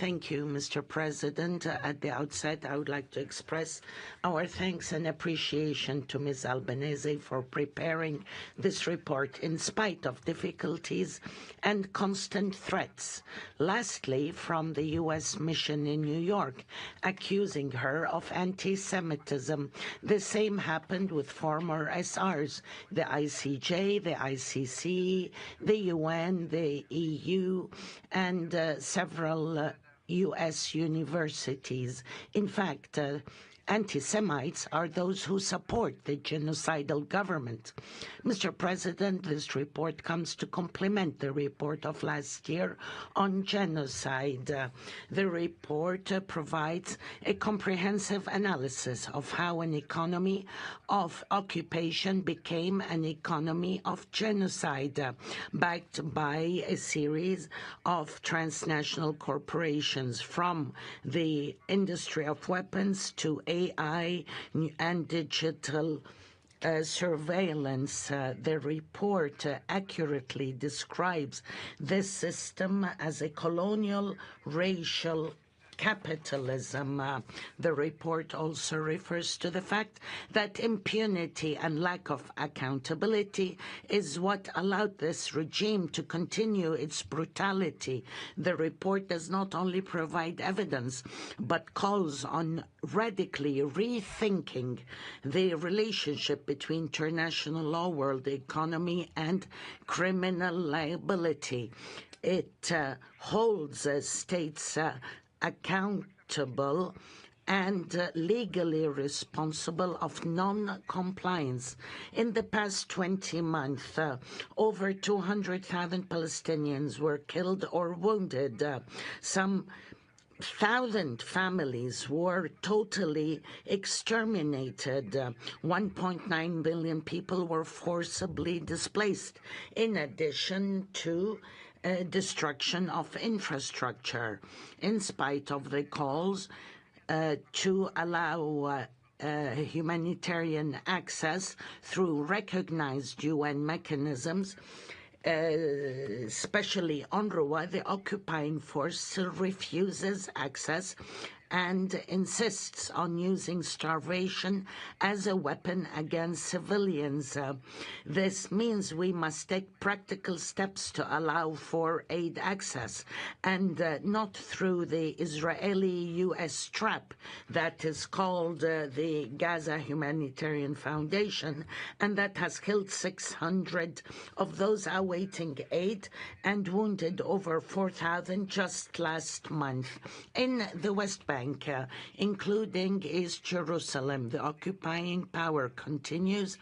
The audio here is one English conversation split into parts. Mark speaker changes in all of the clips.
Speaker 1: Thank you, Mr. President. At the outset, I would like to express our thanks and appreciation to Ms. Albanese for preparing this report in spite of difficulties and constant threats. Lastly, from the U.S. mission in New York, accusing her of anti-Semitism. The same happened with former SRs, the ICJ, the ICC, the UN, the EU, and several U.S. universities. In fact, anti-Semites are those who support the genocidal government. Mr. President, this report comes to complement the report of last year on genocide. The report provides a comprehensive analysis of how an economy of occupation became an economy of genocide, backed by a series of transnational corporations, from the industry of weapons to AI and digital surveillance. The report accurately describes this system as a colonial racial capitalism. The report also refers to the fact that impunity and lack of accountability is what allowed this regime to continue its brutality. The report does not only provide evidence, but calls on radically rethinking the relationship between international law, world economy, and criminal liability. It holds states accountable and legally responsible of non-compliance. In the past 20 months, over 200,000 Palestinians were killed or wounded. Some 1,000 families were totally exterminated. 1.9 billion people were forcibly displaced, in addition to destruction of infrastructure. In spite of the calls to allow humanitarian access through recognized UN mechanisms, especially UNRWA, the occupying force still refuses access and insists on using starvation as a weapon against civilians. This means we must take practical steps to allow for aid access, and not through the Israeli-US trap that is called the Gaza Humanitarian Foundation, and that has killed 600 of those awaiting aid and wounded over 4,000 just last month. In the West Bank, including East Jerusalem, the occupying power continues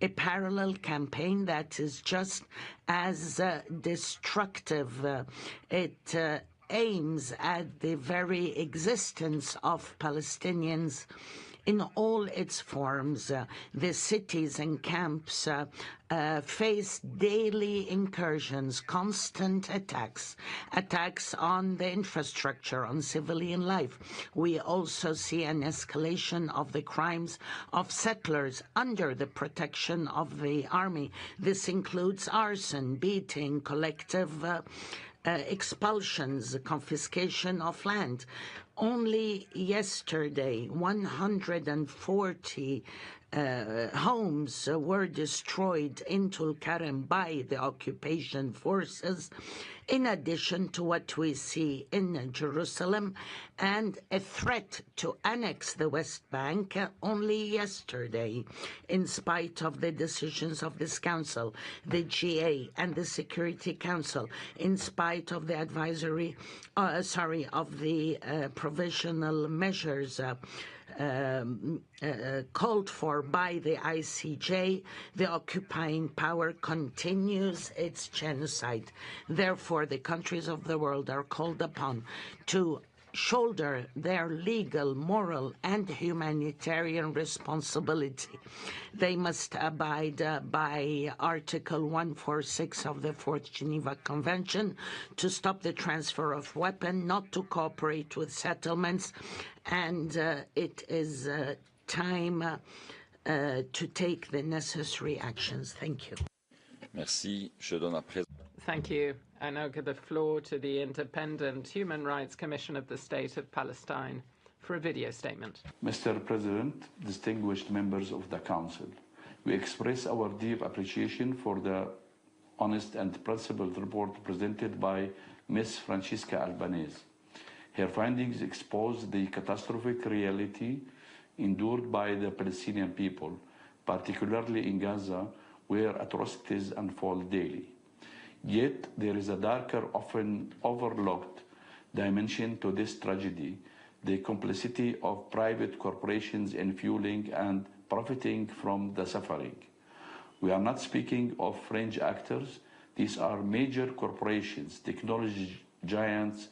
Speaker 1: a parallel campaign that is just as destructive. It aims at the very existence of Palestinians in all its forms. The cities and camps face daily incursions, constant attacks on the infrastructure, on civilian life. We also see an escalation of the crimes of settlers under the protection of the army. This includes arson, beating, collective expulsions, confiscation of land. Only yesterday, 140 homes were destroyed in Tulkarem by the occupation forces, in addition to what we see in Jerusalem, and a threat to annex the West Bank only yesterday, in spite of the decisions of this council, the GA and the Security Council, in spite of the provisional measures called for by the ICJ, the occupying power continues its genocide. Therefore, the countries of the world are called upon to shoulder their legal, moral, and humanitarian responsibility. They must abide by Article 146 of the Fourth Geneva Convention to stop the transfer of weapons, not to cooperate with settlements, and it is time to take the necessary actions. Thank you.
Speaker 2: Merci. Je donne à présent.
Speaker 3: Thank you.
Speaker 2: I now give the floor to the Independent Human Rights Commission of the State of Palestine for a video statement.
Speaker 3: Mr. President, distinguished members of the Council, we express our deep appreciation for the honest and principled report presented by Ms. Francesca Albanese. Her findings expose the catastrophic reality endured by the Palestinian people, particularly in Gaza, where atrocities unfold daily. Yet there is a darker, often overlooked dimension to this tragedy, the complicity of private corporations in fueling and profiting from the suffering. We are not speaking of fringe actors. These are major corporations, technology giants,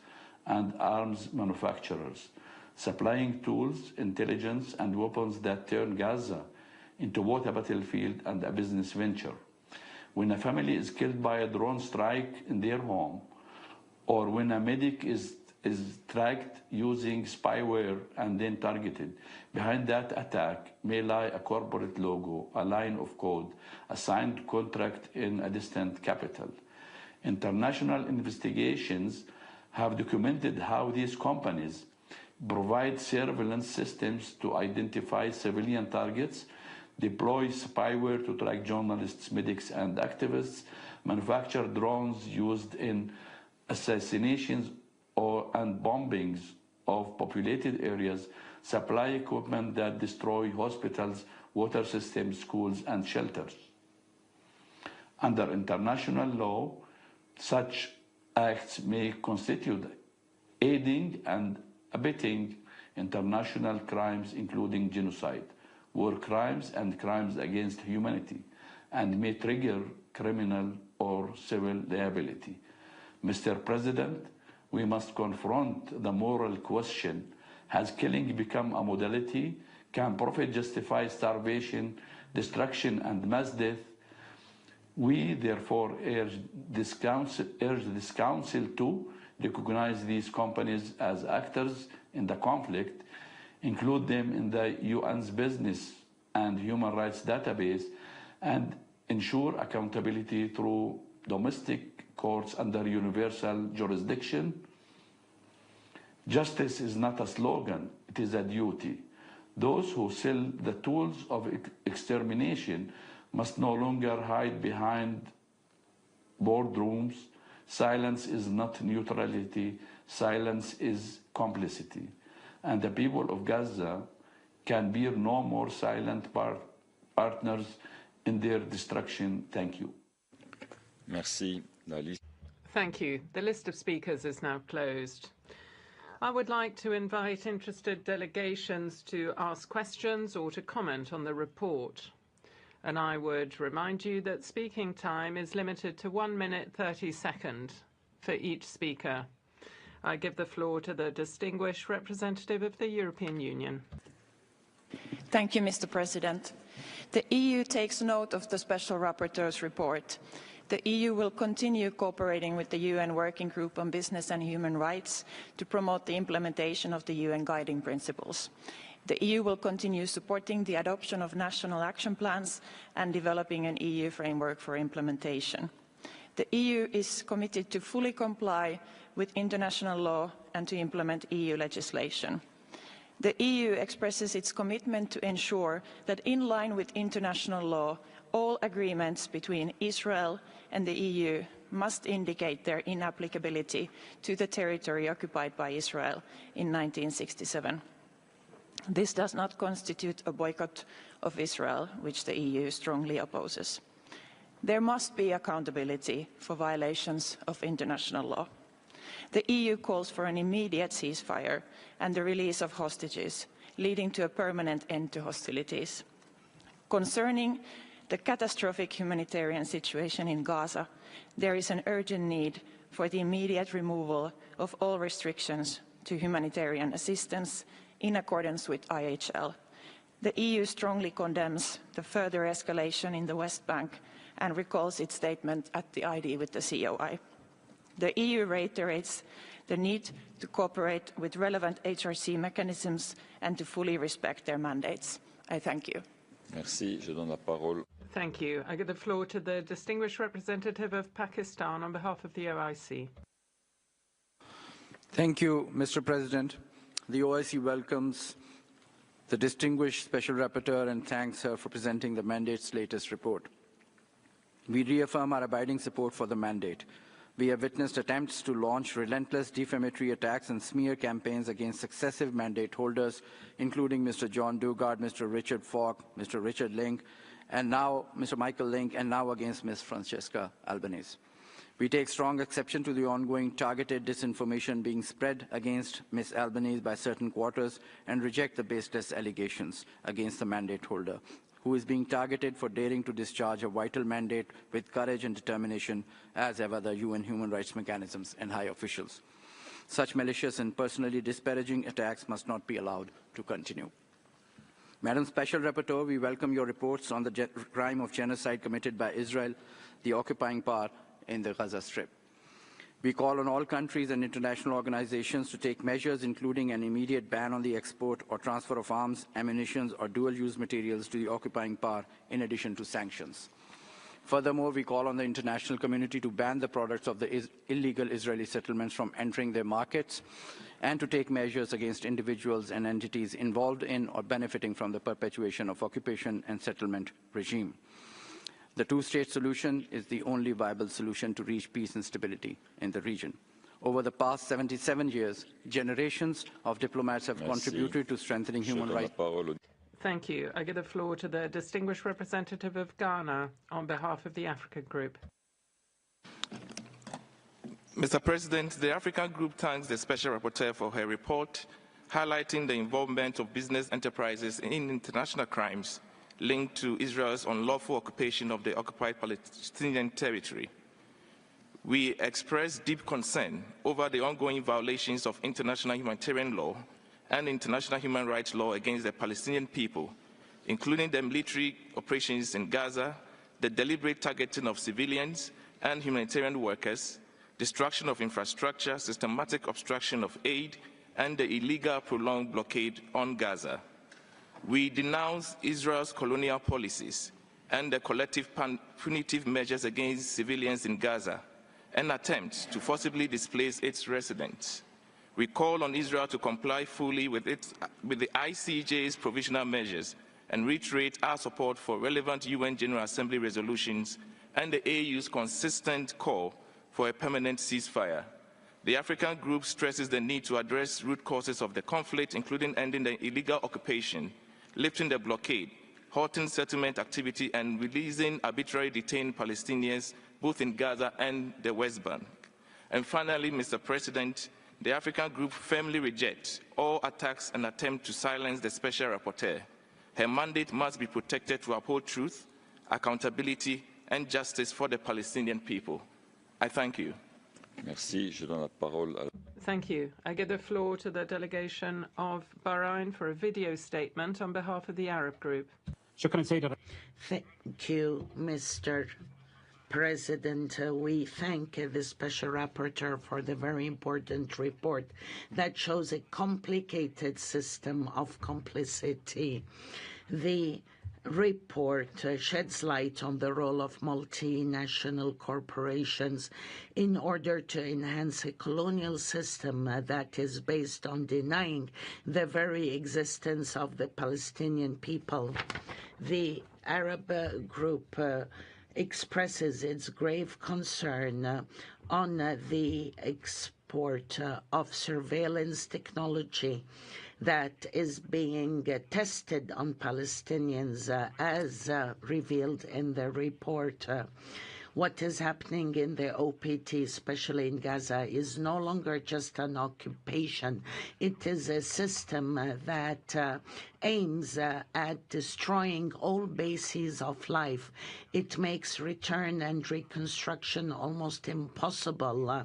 Speaker 3: and arms manufacturers, supplying tools, intelligence, and weapons that turn Gaza into both a battlefield and a business venture. When a family is killed by a drone strike in their home, or when a medic is tracked using spyware and then targeted, behind that attack may lie a corporate logo, a line of code, a signed contract in a distant capital. International investigations have documented how these companies provide surveillance systems to identify civilian targets, deploy spyware to track journalists, medics, and activists, manufacture drones used in assassinations and bombings of populated areas, supply equipment that destroy hospitals, water systems, schools, and shelters. Under international law, such acts may constitute aiding and abetting international crimes, including genocide, war crimes, and crimes against humanity, and may trigger criminal or civil liability. Mr. President, we must confront the moral question: has killing become a modality? Can profit justify starvation, destruction, and mass death? We therefore urge this council to recognize these companies as actors in the conflict, include them in the UN's Business and Human Rights Database, and ensure accountability through domestic courts under universal jurisdiction. Justice is not a slogan, it is a duty. Those who sell the tools of extermination must no longer hide behind boardrooms. Silence is not neutrality, silence is complicity. And the people of Gaza can be no more silent partners in their destruction. Thank you.
Speaker 4: Merci.
Speaker 2: Thank you. The list of speakers is now closed. I would like to invite interested delegations to ask questions or to comment on the report. And I would remind you that speaking time is limited to 1 minute 30 seconds for each speaker. I give the floor to the distinguished representative of the European Union.
Speaker 5: Thank you, Mr. President. The EU takes note of the Special Rapporteur's report. The EU will continue cooperating with the UN Working Group on Business and Human Rights to promote the implementation of the UN Guiding Principles. The EU will continue supporting the adoption of national action plans and developing an EU framework for implementation. The EU is committed to fully comply with international law and to implement EU legislation. The EU expresses its commitment to ensure that, in line with international law, all agreements between Israel and the EU must indicate their inapplicability to the territory occupied by Israel in 1967. This does not constitute a boycott of Israel, which the EU strongly opposes. There must be accountability for violations of international law. The EU calls for an immediate ceasefire and the release of hostages, leading to a permanent end to hostilities. Concerning the catastrophic humanitarian situation in Gaza, there is an urgent need for the immediate removal of all restrictions to humanitarian assistance in accordance with IHL. The EU strongly condemns the further escalation in the West Bank and recalls its statement at the ID with the COI. The EU reiterates the need to cooperate with relevant HRC mechanisms and to fully respect their mandates. I thank you.
Speaker 4: Merci. Je donne la parole.
Speaker 2: Thank you. I give the floor to the distinguished representative of Pakistan on behalf of the OIC.
Speaker 6: Thank you, Mr. President. The OIC welcomes the distinguished Special Rapporteur and thanks her for presenting the mandate's latest report. We reaffirm our abiding support for the mandate. We have witnessed attempts to launch relentless defamatory attacks and smear campaigns against successive mandate holders, including Mr. John Dugard, Mr. Richard Falk, Mr. Richard Link, and now Mr. Michael Link, and now against Ms. Francesca Albanese. We take strong exception to the ongoing targeted disinformation being spread against Ms. Albanese by certain quarters and reject the baseless allegations against the mandate holder, who is being targeted for daring to discharge a vital mandate with courage and determination, as ever the UN human rights mechanisms and high officials. Such malicious and personally disparaging attacks must not be allowed to continue. Madam Special Rapporteur, we welcome your reports on the crime of genocide committed by Israel, the occupying power in the Gaza Strip. We call on all countries and international organizations to take measures including an immediate ban on the export or transfer of arms, ammunition, or dual-use materials to the occupying power, in addition to sanctions. Furthermore, we call on the international community to ban the products of the illegal Israeli settlements from entering their markets and to take measures against individuals and entities involved in or benefiting from the perpetuation of occupation and settlement regime. The two-state solution is the only viable solution to reach peace and stability in the region. Over the past 77 years, generations of diplomats have contributed to strengthening human rights.
Speaker 2: Thank you. I give the floor to the distinguished representative of Ghana on behalf of the Africa Group.
Speaker 7: Mr. President, the African Group thanks the Special Rapporteur for her report, highlighting the involvement of business enterprises in international crimes linked to Israel's unlawful occupation of the occupied Palestinian territory. We express deep concern over the ongoing violations of international humanitarian law and international human rights law against the Palestinian people, including the military operations in Gaza, the deliberate targeting of civilians and humanitarian workers, destruction of infrastructure, systematic obstruction of aid, and the illegal prolonged blockade on Gaza. We denounce Israel's colonial policies and the collective punitive measures against civilians in Gaza and attempts to forcibly displace its residents. We call on Israel to comply fully with the ICJ's provisional measures and reiterate our support for relevant UN General Assembly resolutions and the AU's consistent call for a permanent ceasefire. The African Group stresses the need to address root causes of the conflict, including ending the illegal occupation, lifting the blockade, halting settlement activity, and releasing arbitrarily detained Palestinians both in Gaza and the West Bank. And finally, Mr. President, the African Group firmly rejects all attacks and attempts to silence the Special Rapporteur. Her mandate must be protected to uphold truth, accountability, and justice for the Palestinian people. I thank you.
Speaker 4: Merci. Je donne la parole à...
Speaker 2: Thank you. I give the floor to the delegation of Bahrain for a video statement on behalf of the Arab Group.
Speaker 1: Thank you, Mr. President. We thank the Special Rapporteur for the very important report that shows a complicated system of complicity. The report sheds light on the role of multinational corporations in order to enhance a colonial system that is based on denying the very existence of the Palestinian people. The Arab Group expresses its grave concern on the export of surveillance technology that is being tested on Palestinians as revealed in the report. What is happening in the OPT, especially in Gaza, is no longer just an occupation. It is a system that aims at destroying all bases of life. It makes return and reconstruction almost impossible.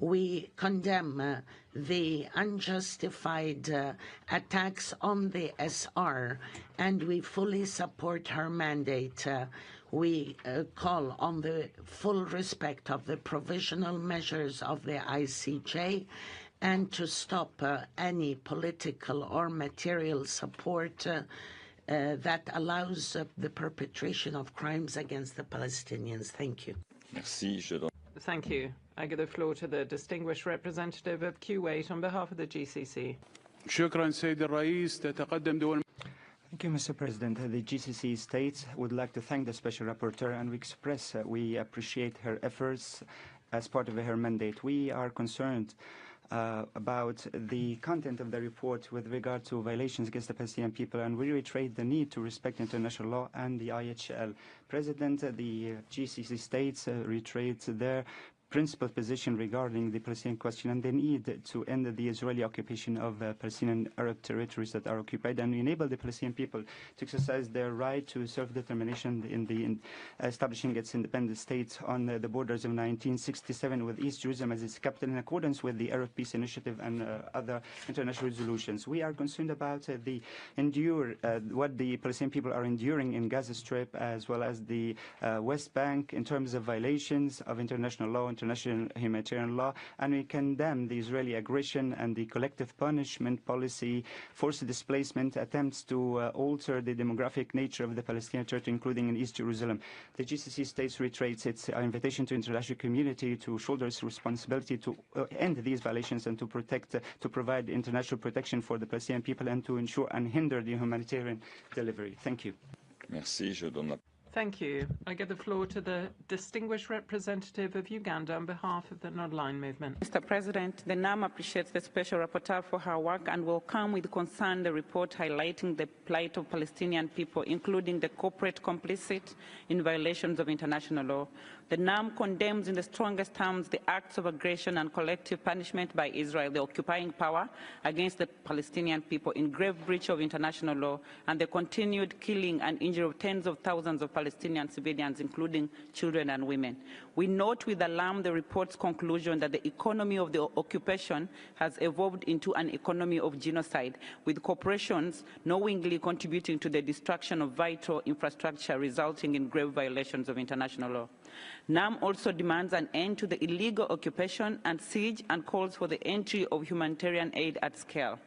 Speaker 1: We condemn the unjustified attacks on the SR, and we fully support her mandate. We call on the full respect of the provisional measures of the ICJ and to stop any political or material support that allows the perpetration of crimes against the Palestinians. Thank you.
Speaker 4: Merci.
Speaker 2: Thank you. I give the floor to the distinguished representative of Kuwait on behalf of the GCC.
Speaker 8: شكرا سيد الرئيس. تتقدم دول.
Speaker 9: Thank you, Mr. President. The GCC states would like to thank the Special Rapporteur and we appreciate her efforts as part of her mandate. We are concerned about the content of the report with regard to violations against the Palestinian people, and we reiterate the need to respect international law and the IHL. President, the GCC states reiterates their principal position regarding the Palestinian question and the need to end the Israeli occupation of Palestinian Arab territories that are occupied and enable the Palestinian people to exercise their right to self-determination in establishing its independent state on the borders of 1967 with East Jerusalem as its capital in accordance with the Arab Peace Initiative and other international resolutions. We are concerned about what the Palestinian people are enduring in Gaza Strip as well as the West Bank in terms of violations of international law, international humanitarian law, and we condemn the Israeli aggression and the collective punishment policy, forced displacement, attempts to alter the demographic nature of the Palestinian territory, including in East Jerusalem. The GCC states reiterates its invitation to international community to shoulder its responsibility to end these violations and to provide international protection for the Palestinian people and to ensure and hinder the humanitarian delivery. Thank you.
Speaker 4: Merci.
Speaker 2: Thank you. I give the floor to the distinguished representative of Uganda on behalf of the Nordline Movement.
Speaker 10: Mr. President, the NAM appreciates the Special Rapporteur for her work and welcome with concern the report highlighting the plight of Palestinian people, including the corporate complicit in violations of international law. The NAM condemns in the strongest terms the acts of aggression and collective punishment by Israel, the occupying power, against the Palestinian people in grave breach of international law and the continued killing and injury of tens of thousands of Palestinian civilians, including children and women. We note with alarm the report's conclusion that the economy of the occupation has evolved into an economy of genocide, with corporations knowingly contributing to the destruction of vital infrastructure, resulting in grave violations of international law. NAM also demands an end to the illegal occupation and siege and calls for the entry of humanitarian aid at scale.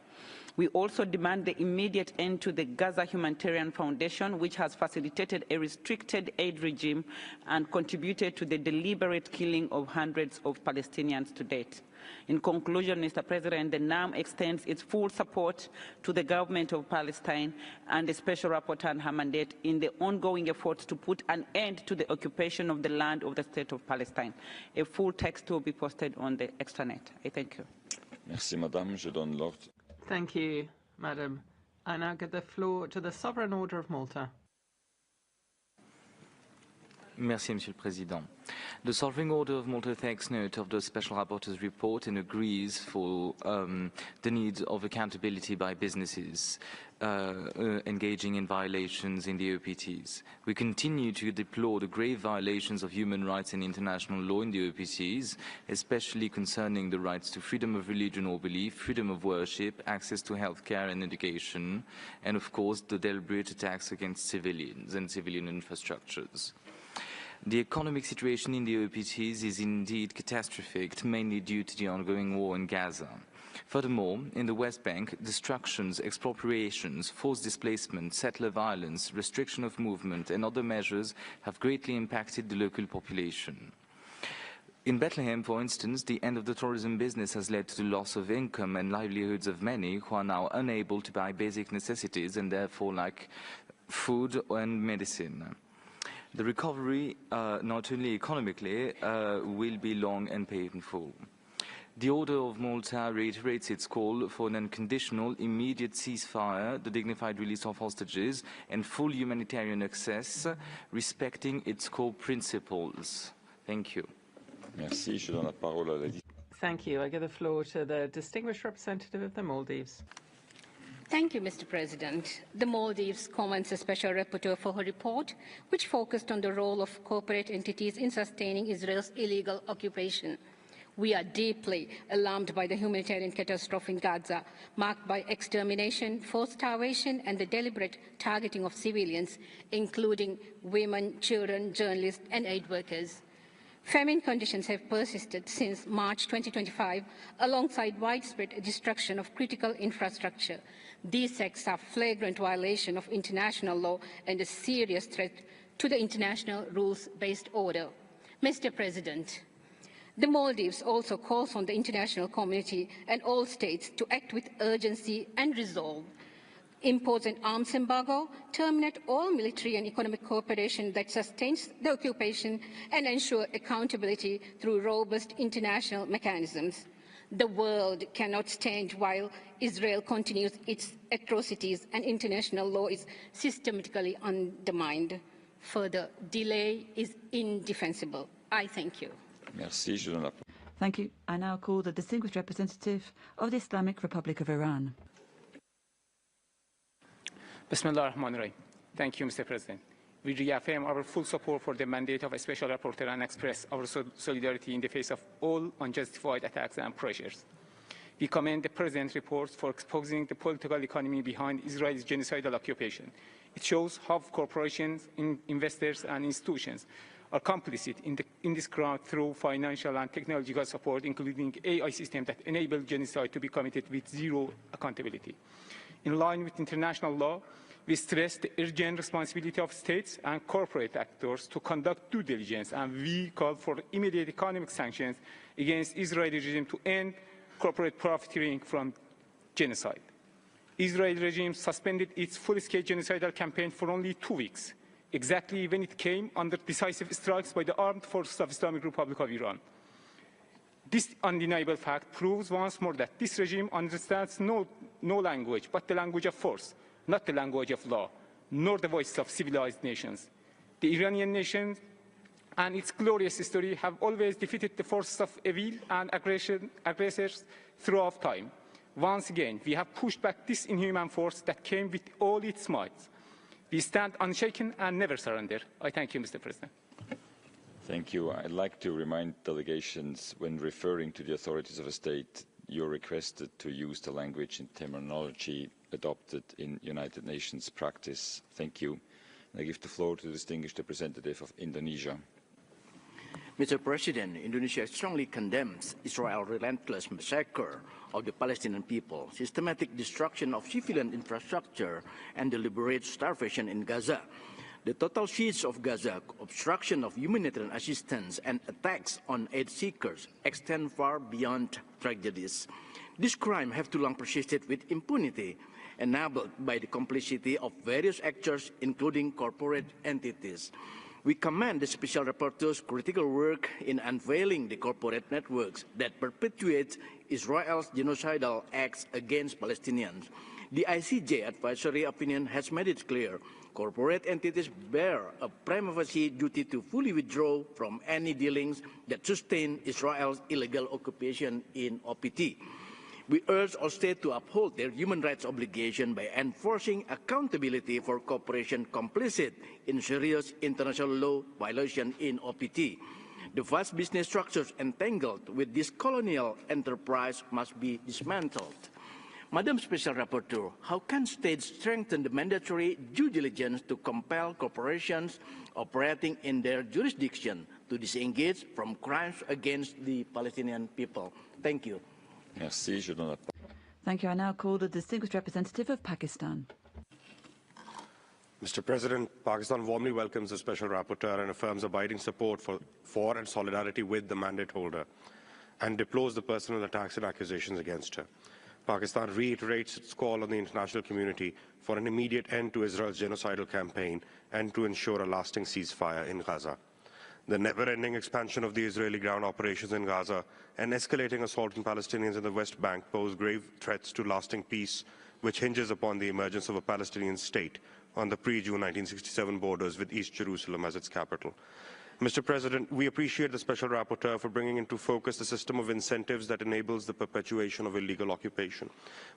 Speaker 10: We also demand the immediate end to the Gaza Humanitarian Foundation, which has facilitated a restricted aid regime and contributed to the deliberate killing of hundreds of Palestinians to date. In conclusion, Mr. President, the NAM extends its full support to the government of Palestine and the Special Rapporteur and her mandate in the ongoing efforts to put an end to the occupation of the land of the State of Palestine. A full text will be posted on the extranet. I thank you.
Speaker 4: Merci, Madame. Je donne l'ordre.
Speaker 2: Thank you, Madam. I now give the floor to the Sovereign Order of Malta.
Speaker 11: Merci, Monsieur le Président. The Sovereign Order of Malta takes note of the Special Rapporteur's report and agrees for the need of accountability by businesses engaging in violations in the OPTs. We continue to deplore the grave violations of human rights and international law in the OPTs, especially concerning the rights to freedom of religion or belief, freedom of worship, access to healthcare and education, and of course the deliberate attacks against civilians and civilian infrastructures. The economic situation in the OPTs is indeed catastrophic, mainly due to the ongoing war in Gaza. Furthermore, in the West Bank, destructions, expropriations, forced displacement, settler violence, restriction of movement and other measures have greatly impacted the local population. In Bethlehem, for instance, the end of the tourism business has led to the loss of income and livelihoods of many who are now unable to buy basic necessities and therefore lack food and medicine. The recovery, not only economically, will be long and painful. The Order of Malta reiterates its call for an unconditional, immediate ceasefire, the dignified release of hostages, and full humanitarian access, respecting its core principles. Thank you.
Speaker 4: Merci. Je donne la parole à la...
Speaker 2: Thank you. I give the floor to the distinguished representative of the Maldives.
Speaker 12: Thank you, Mr. President. The Maldives commends the Special Rapporteur for her report, which focused on the role of corporate entities in sustaining Israel's illegal occupation. We are deeply alarmed by the humanitarian catastrophe in Gaza, marked by extermination, forced starvation, and the deliberate targeting of civilians, including women, children, journalists, and aid workers. Famine conditions have persisted since March 2025, alongside widespread destruction of critical infrastructure. These acts are flagrant violation of international law and a serious threat to the international rules-based order. Mr. President, the Maldives also calls on the international community and all states to act with urgency and resolve. Impose an arms embargo, terminate all military and economic cooperation that sustains the occupation, and ensure accountability through robust international mechanisms. The world cannot stand while Israel continues its atrocities and international law is systematically undermined. Further delay is indefensible. I thank you.
Speaker 4: Merci. Je donne la parole.
Speaker 13: Thank you. I now call the distinguished representative of the Islamic Republic of Iran.
Speaker 14: Bismillah ar-Rahman ar-Rahim. Thank you, Mr. President. We reaffirm our full support for the mandate of a special rapporteur and express our solidarity in the face of all unjustified attacks and pressures. We commend the President's report for exposing the political economy behind Israel's genocidal occupation. It shows how corporations, investors, and institutions are complicit in this crime through financial and technological support, including AI systems that enable genocide to be committed with zero accountability. In line with international law, we stress the urgent responsibility of states and corporate actors to conduct due diligence, and we call for immediate economic sanctions against Israeli regime to end corporate profiteering from genocide. Israeli regime suspended its full-scale genocidal campaign for only 2 weeks, exactly when it came under decisive strikes by the armed forces of Islamic Republic of Iran. This undeniable fact proves once more that this regime understands no language but the language of force, not the language of law, nor the voices of civilized nations. The Iranian nation and its glorious history have always defeated the forces of evil and aggressors throughout time. Once again, we have pushed back this inhuman force that came with all its might. We stand unshaken and never surrender. I thank you, Mr. President.
Speaker 4: Thank you. I'd like to remind delegations, when referring to the authorities of a state, you're requested to use the language and terminology adopted in United Nations practice. Thank you. And I give the floor to the distinguished representative of Indonesia.
Speaker 15: Mr. President, Indonesia strongly condemns Israel's relentless massacre of the Palestinian people, systematic destruction of civilian infrastructure, and deliberate starvation in Gaza. The total siege of Gaza, obstruction of humanitarian assistance, and attacks on aid seekers extend far beyond tragedies. These crimes have too long persisted with impunity, enabled by the complicity of various actors, including corporate entities. We commend the Special Rapporteur's critical work in unveiling the corporate networks that perpetuate Israel's genocidal acts against Palestinians. The ICJ advisory opinion has made it clear corporate entities bear a prima facie duty to fully withdraw from any dealings that sustain Israel's illegal occupation in OPT. We urge all states to uphold their human rights obligation by enforcing accountability for corporations complicit in serious international law violation in OPT. The vast business structures entangled with this colonial enterprise must be dismantled. Madam Special Rapporteur, how can states strengthen the mandatory due diligence to compel corporations operating in their jurisdiction to disengage from crimes against the Palestinian people? Thank you.
Speaker 4: Merci. Je donne la parole.
Speaker 13: Thank you. I now call the distinguished representative of Pakistan.
Speaker 16: Mr. President, Pakistan warmly welcomes the Special Rapporteur and affirms abiding support for and solidarity with the mandate holder and deplores the personal attacks and accusations against her. Pakistan reiterates its call on the international community for an immediate end to Israel's genocidal campaign and to ensure a lasting ceasefire in Gaza. The never-ending expansion of the Israeli ground operations in Gaza and escalating assault on Palestinians in the West Bank pose grave threats to lasting peace, which hinges upon the emergence of a Palestinian state on the pre-June 1967 borders with East Jerusalem as its capital. Mr. President, we appreciate the Special Rapporteur for bringing into focus the system of incentives that enables the perpetuation of illegal occupation.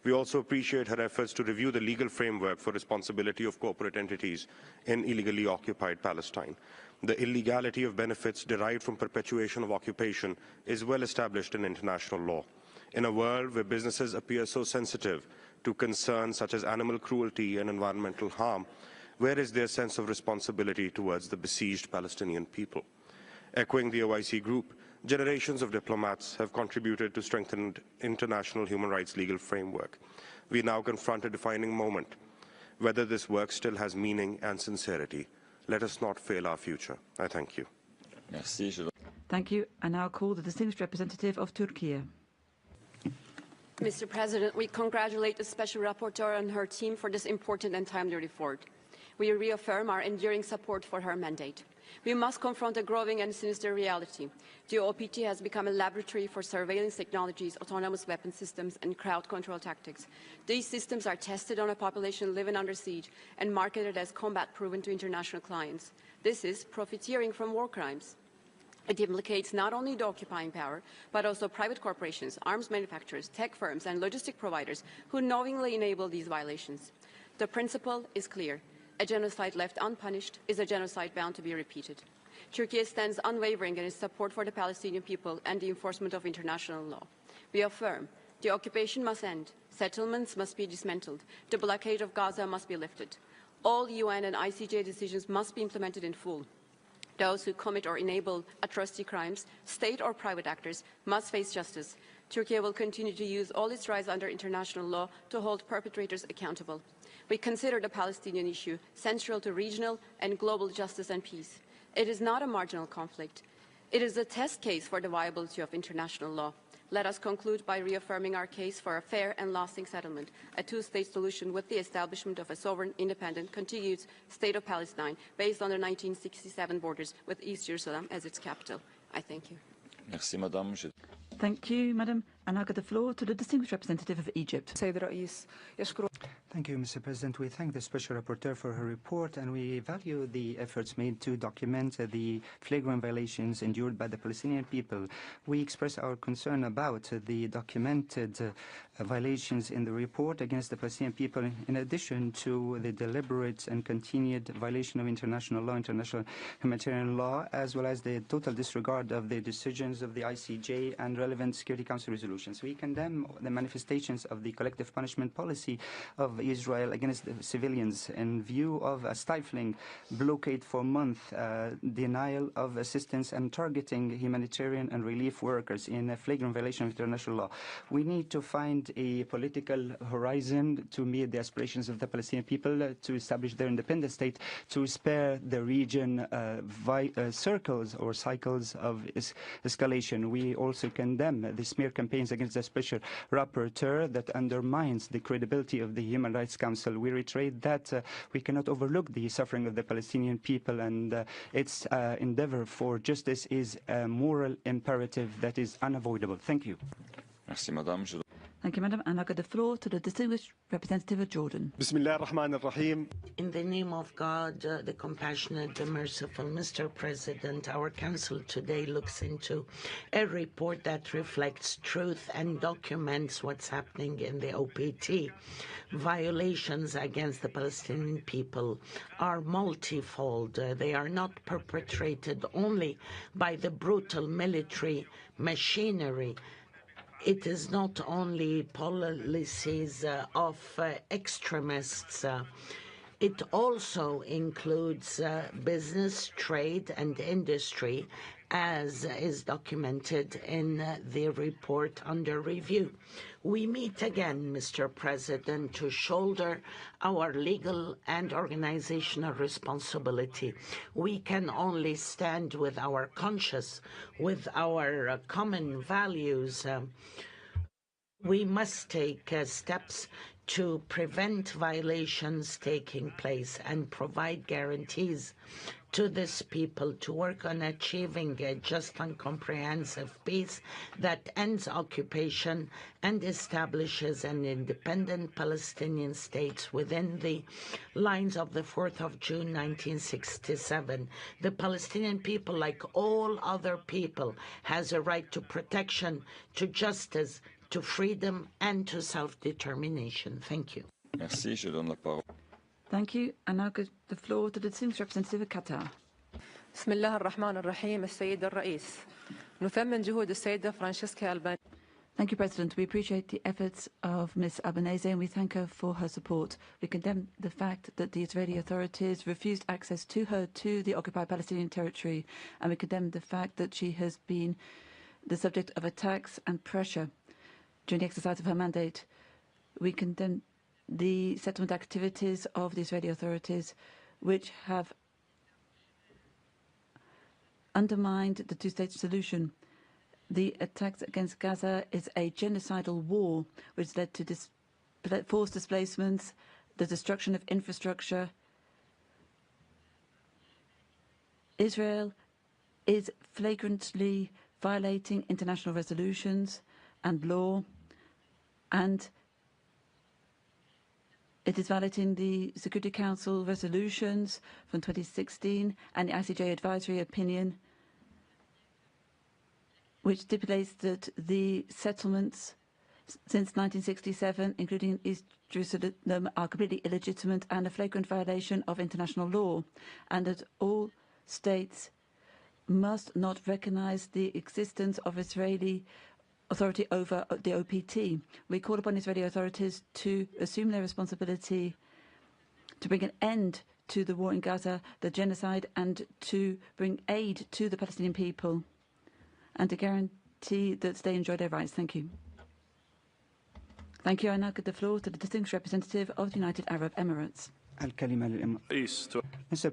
Speaker 16: We also appreciate her efforts to review the legal framework for responsibility of corporate entities in illegally occupied Palestine. The illegality of benefits derived from perpetuation of occupation is well established in international law. In a world where businesses appear so sensitive to concerns such as animal cruelty and environmental harm, where is their sense of responsibility towards the besieged Palestinian people? Echoing the OIC group, generations of diplomats have contributed to strengthened international human rights legal framework. We now confront a defining moment. Whether this work still has meaning and sincerity, let us not fail our future. I thank you.
Speaker 4: Merci.
Speaker 13: Thank you. I now call the distinguished representative of Turkey.
Speaker 17: Mr. President, we congratulate the Special Rapporteur and her team for this important and timely report. We reaffirm our enduring support for her mandate. We must confront a growing and sinister reality. The OPT has become a laboratory for surveillance technologies, autonomous weapon systems, and crowd control tactics. These systems are tested on a population living under siege and marketed as combat-proven to international clients. This is profiteering from war crimes. It implicates not only the occupying power, but also private corporations, arms manufacturers, tech firms, and logistic providers who knowingly enable these violations. The principle is clear. A genocide left unpunished is a genocide bound to be repeated. Turkey stands unwavering in its support for the Palestinian people and the enforcement of international law. We affirm the occupation must end, settlements must be dismantled, the blockade of Gaza must be lifted. All UN and ICJ decisions must be implemented in full. Those who commit or enable atrocity crimes, state or private actors, must face justice. Turkey will continue to use all its rights under international law to hold perpetrators accountable. We consider the Palestinian issue central to regional and global justice and peace. It is not a marginal conflict. It is a test case for the viability of international law. Let us conclude by reaffirming our case for a fair and lasting settlement, a two-state solution with the establishment of a sovereign, independent, contiguous state of Palestine based on the 1967 borders with East Jerusalem as its capital. I thank you.
Speaker 4: Merci, Madame.
Speaker 13: Thank you, Madam. And I give the floor to the distinguished representative of Egypt.
Speaker 9: Thank you, Mr. President. We thank the Special Rapporteur for her report, and we value the efforts made to document the flagrant violations endured by the Palestinian people. We express our concern about the documented violations in the report against the Palestinian people, in addition to the deliberate and continued violation of international law, international humanitarian law, as well as the total disregard of the decisions of the ICJ and relevant Security Council resolutions. We condemn the manifestations of the collective punishment policy of Israel against the civilians in view of a stifling blockade for months, denial of assistance, and targeting humanitarian and relief workers in a flagrant violation of international law. We need to find a political horizon to meet the aspirations of the Palestinian people to establish their independent state, to spare the region circles or cycles of escalation. We also condemn the smear campaigns against the Special Rapporteur that undermines the credibility of the Human Rights Council. We reiterate that we cannot overlook the suffering of the Palestinian people, and its endeavor for justice is a moral imperative that is unavoidable. Thank you.
Speaker 4: Merci, Madame.
Speaker 13: Thank you, Madam. And I give the floor to the distinguished representative of Jordan.
Speaker 1: In the name of God, the compassionate, the merciful, Mr. President, our Council today looks into a report that reflects truth and documents what's happening in the OPT. Violations against the Palestinian people are multifold. They are not perpetrated only by the brutal military machinery. It is not only policies of extremists. It also includes business, trade, and industry, as is documented in the report under review. We meet again, Mr. President, to shoulder our legal and organizational responsibility. We can only stand with our conscience, with our common values. We must take steps to prevent violations taking place and provide guarantees to this people to work on achieving a just and comprehensive peace that ends occupation and establishes an independent Palestinian state within the lines of the 4th of June 1967. The Palestinian people, like all other people, has a right to protection, to justice, to freedom, and to self-determination. Thank you.
Speaker 4: Merci, je donne la parole.
Speaker 13: Thank you. And now give the floor to the distinguished representative of Qatar.
Speaker 18: بسم الله الرحمن الرحيم السيد الرئيس نثمن جهود السيدة فرانشيسكا ألباني.
Speaker 13: Thank you, President. We appreciate the efforts of Ms. Albanese and we thank her for her support. We condemn the fact that the Israeli authorities refused access to her to the Occupied Palestinian Territory, and we condemn the fact that she has been the subject of attacks and pressure during the exercise of her mandate. We condemn the settlement activities of the Israeli authorities, which have undermined the two-state solution. The attacks against Gaza is a genocidal war which led to forced displacements, the destruction of infrastructure. Israel is flagrantly violating international resolutions and law, and it is violating the Security Council resolutions from 2016 and the ICJ advisory opinion, which stipulates that the settlements since 1967, including East Jerusalem, are completely illegitimate and a flagrant violation of international law, and that all states must not recognize the existence of Israeli authority over the OPT. We call upon Israeli authorities to assume their responsibility to bring an end to the war in Gaza, the genocide, and to bring aid to the Palestinian people, and to guarantee that they enjoy their rights. Thank you. Thank you. I now give the floor to the distinguished representative of the United Arab Emirates.
Speaker 9: Mr.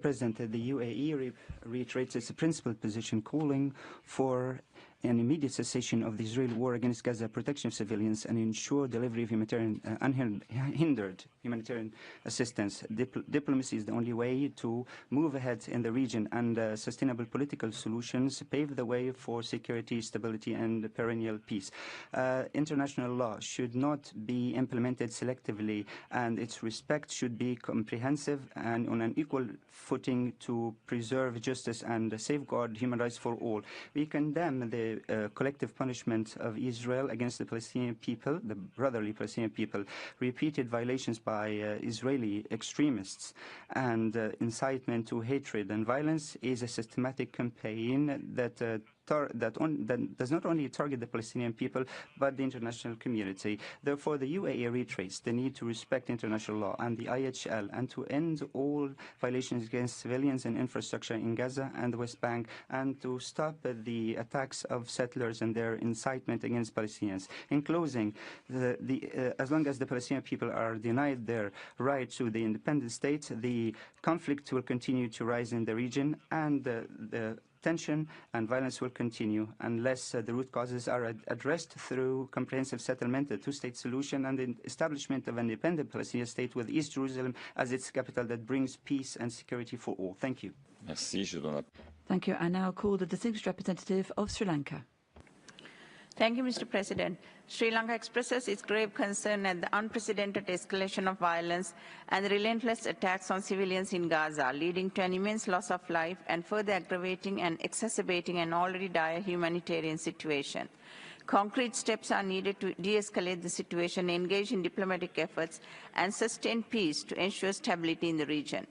Speaker 9: President, the UAE reiterates its principled position calling for an immediate cessation of the Israeli war against Gaza, protection of civilians, and ensure delivery of unhindered humanitarian assistance. Diplomacy is the only way to move ahead in the region, and sustainable political solutions pave the way for security, stability, and perennial peace. International law should not be implemented selectively, and its respect should be comprehensive and on an equal footing to preserve justice and safeguard human rights for all. We condemn the collective punishment of Israel against the Palestinian people, the brotherly Palestinian people, repeated violations by Israeli extremists, and incitement to hatred and violence is a systematic campaign that does not only target the Palestinian people, but the international community. Therefore, the UAE reiterates the need to respect international law and the IHL, and to end all violations against civilians and infrastructure in Gaza and the West Bank, and to stop the attacks of settlers and their incitement against Palestinians. In closing, as long as the Palestinian people are denied their right to the independent state, the conflict will continue to rise in the region, and the tension and violence will continue unless the root causes are addressed through comprehensive settlement, a two-state solution, and the establishment of an independent Palestinian state with East Jerusalem as its capital that brings peace and security for all. Thank you.
Speaker 13: Thank you. I now call the distinguished representative of Sri Lanka.
Speaker 18: Thank you, Mr. President. Sri Lanka expresses its grave concern at the unprecedented escalation of violence and relentless attacks on civilians in Gaza, leading to an immense loss of life and further aggravating and exacerbating an already dire humanitarian situation. Concrete steps are needed to de-escalate the situation, engage in diplomatic efforts, and sustain peace to ensure stability in the region.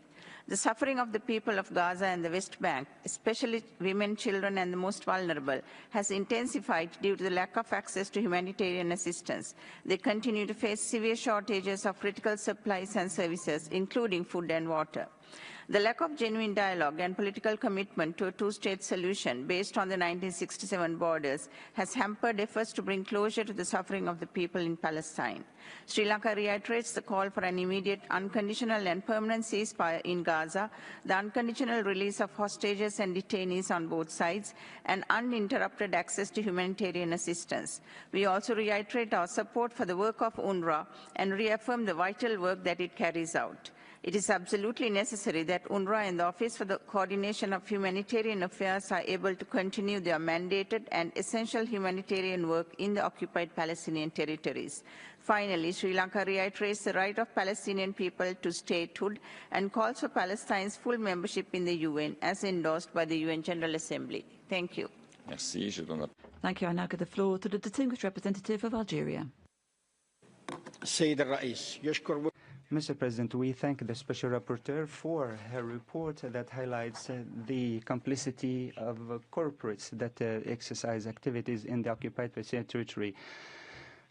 Speaker 18: The suffering of the people of Gaza and the West Bank, especially women, children, and the most vulnerable, has intensified due to the lack of access to humanitarian assistance. They continue to face severe shortages of critical supplies and services, including food and water. The lack of genuine dialogue and political commitment to a two-state solution based on the 1967 borders has hampered efforts to bring closure to the suffering of the people in Palestine. Sri Lanka reiterates the call for an immediate, unconditional and permanent ceasefire in Gaza, the unconditional release of hostages and detainees on both sides, and uninterrupted access to humanitarian assistance. We also reiterate our support for the work of UNRWA and reaffirm the vital work that it carries out. It is absolutely necessary that UNRWA and the Office for the Coordination of Humanitarian Affairs are able to continue their mandated and essential humanitarian work in the occupied Palestinian territories. Finally, Sri Lanka reiterates the right of Palestinian people to statehood and calls for Palestine's full membership in the UN as endorsed by the UN General Assembly. Thank you.
Speaker 13: Thank you. I now give the floor to the distinguished representative of Algeria.
Speaker 9: Mr. President, we thank the Special Rapporteur for her report that highlights the complicity of corporates that exercise activities in the occupied Palestinian territory.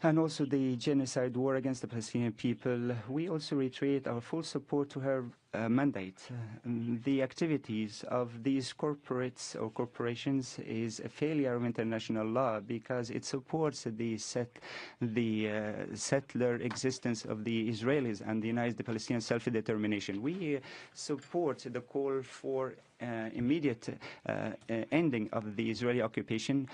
Speaker 9: and also the genocide war against the Palestinian people. We also reiterate our full support to her mandate. The activities of these corporates or corporations is a failure of international law because it supports the settler existence of the Israelis and denies the Palestinian self-determination. We support the call for immediate ending of the Israeli occupation,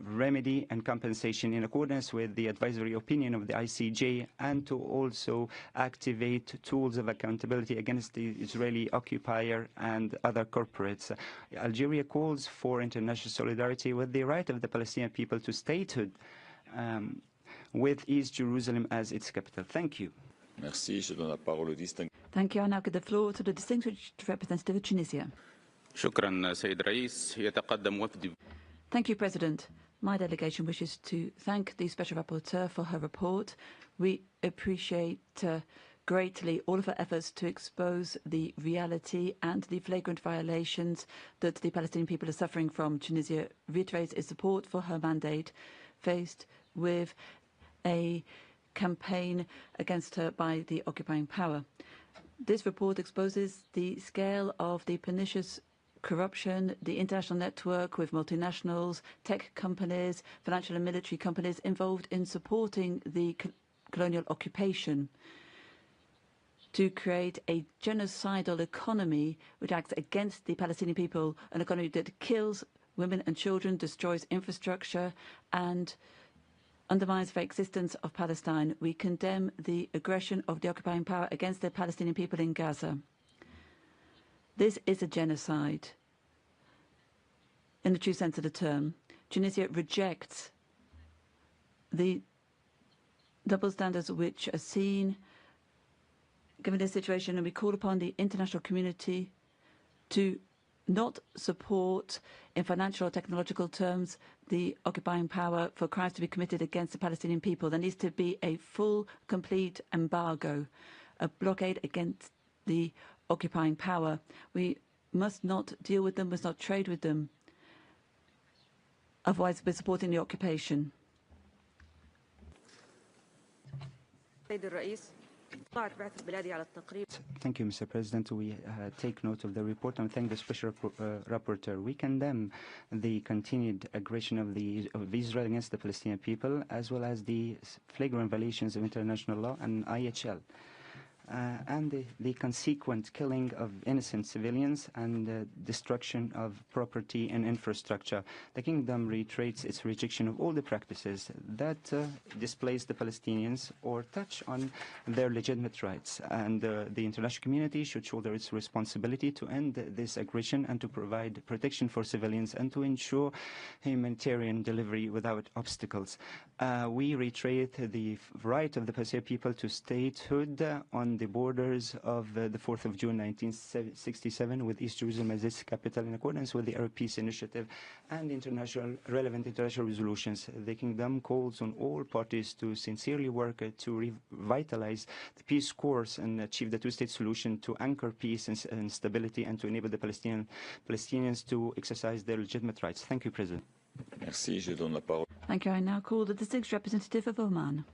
Speaker 9: remedy and compensation in accordance with the advisory opinion of the ICJ, and to also activate tools of accountability against the Israeli occupier and other corporates. Algeria calls for international solidarity with the right of the Palestinian people to statehood with East Jerusalem as its capital. Thank you.
Speaker 4: Merci. Je donne la parole au distinct.
Speaker 13: Thank you. I now give the floor to the distinguished representative of Tunisia.
Speaker 19: شكرا سيد رئيس. يتقدم وفد.
Speaker 13: Thank you, President. My delegation wishes to thank the Special Rapporteur for her report. We appreciate greatly all of her efforts to expose the reality and the flagrant violations that the Palestinian people are suffering from. Tunisia reiterates its support for her mandate faced with a campaign against her by the occupying power. This report exposes the scale of the pernicious corruption, the international network with multinationals, tech companies, financial and military companies involved in supporting the colonial occupation to create a genocidal economy which acts against the Palestinian people, an economy that kills women and children, destroys infrastructure, and undermines the existence of Palestine. We condemn the aggression of the occupying power against the Palestinian people in Gaza. This is a genocide in the true sense of the term. Tunisia rejects the double standards which are seen given this situation, and we call upon the international community to not support in financial or technological terms the occupying power for crimes to be committed against the Palestinian people. There needs to be a full, complete embargo, a blockade against the occupying power. We must not deal with them, must not trade with them. Otherwise, we're supporting the occupation.
Speaker 9: Thank you, Mr. President. We take note of the report and thank the Special Rapporteur. We condemn the continued aggression of Israel against the Palestinian people, as well as the flagrant violations of international law and IHL. And the consequent killing of innocent civilians and destruction of property and infrastructure. The Kingdom reiterates its rejection of all the practices that displace the Palestinians or touch on their legitimate rights. And the international community should shoulder its responsibility to end this aggression and to provide protection for civilians and to ensure humanitarian delivery without obstacles. We reiterate the right of the Palestinian people to statehood on the borders of the 4th of June 1967 with East Jerusalem as its capital in accordance with the Arab Peace Initiative and relevant international resolutions. The Kingdom calls on all parties to sincerely work to revitalize the peace course and achieve the two-state solution to anchor peace and stability and to enable the Palestinians to exercise their legitimate rights. Thank you, President.
Speaker 4: Merci. Je donne la parole.
Speaker 13: Thank you. I now call the distinguished representative of Oman.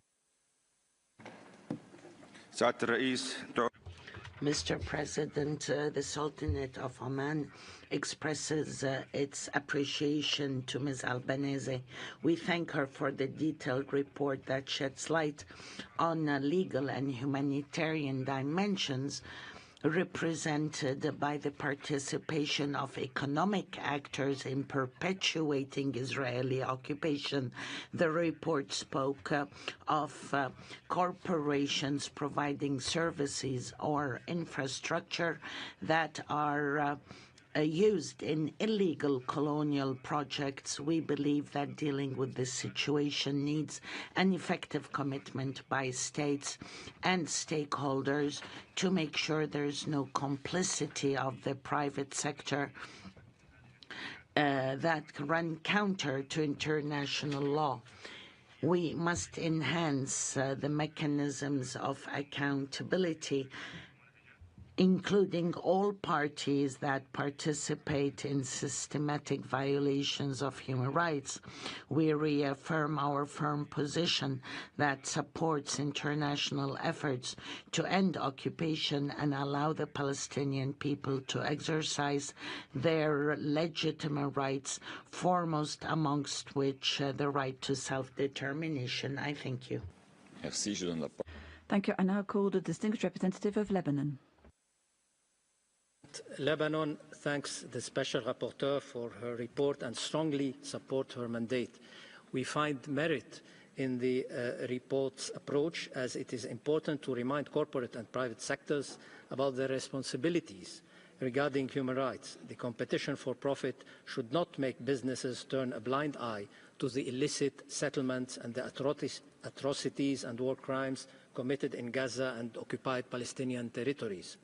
Speaker 1: Mr. President, the Sultanate of Oman expresses its appreciation to Ms. Albanese. We thank her for the detailed report that sheds light on legal and humanitarian dimensions represented by the participation of economic actors in perpetuating Israeli occupation. The report spoke of corporations providing services or infrastructure that are used in illegal colonial projects. We believe that dealing with this situation needs an effective commitment by states and stakeholders to make sure there's no complicity of the private sector that run counter to international law. We must enhance the mechanisms of accountability including all parties that participate in systematic violations of human rights. We reaffirm our firm position that supports international efforts to end occupation and allow the Palestinian people to exercise their legitimate rights, foremost amongst which the right to self-determination. I thank you.
Speaker 13: Thank you. I now call the distinguished representative of Lebanon.
Speaker 20: Lebanon thanks the Special Rapporteur for her report and strongly support her mandate. We find merit in the report's approach, as it is important to remind corporate and private sectors about their responsibilities regarding human rights. The competition for profit should not make businesses turn a blind eye to the illicit settlements and the atrocities and war crimes committed in Gaza and occupied Palestinian territories.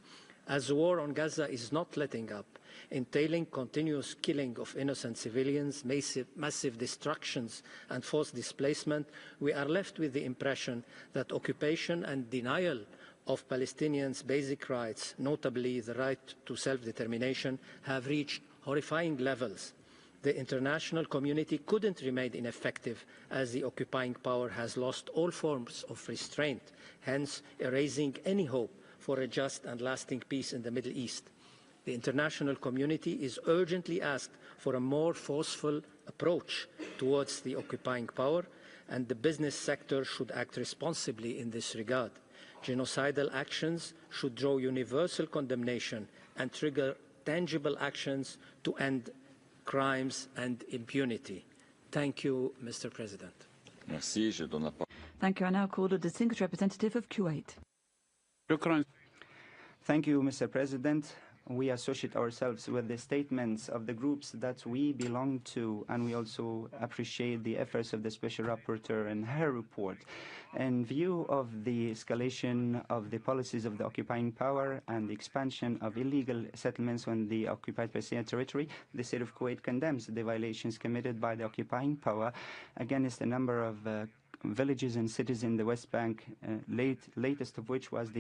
Speaker 20: As the war on Gaza is not letting up, entailing continuous killing of innocent civilians, massive destructions and forced displacement, we are left with the impression that occupation and denial of Palestinians' basic rights, notably the right to self-determination, have reached horrifying levels. The international community couldn't remain ineffective as the occupying power has lost all forms of restraint, hence erasing any hope for a just and lasting peace in the Middle East. The international community is urgently asked for a more forceful approach towards the occupying power, and the business sector should act responsibly in this regard. Genocidal actions should draw universal condemnation and trigger tangible actions to end crimes and impunity. Thank you, Mr. President.
Speaker 13: Thank you. I now call the distinguished representative of Kuwait.
Speaker 9: Thank you, Mr. President. We associate ourselves with the statements of the groups that we belong to, and we also appreciate the efforts of the Special Rapporteur in her report. In view of the escalation of the policies of the occupying power and the expansion of illegal settlements on the occupied Palestinian territory, the state of Kuwait condemns the violations committed by the occupying power against a number of villages and cities in the West Bank, latest of which was the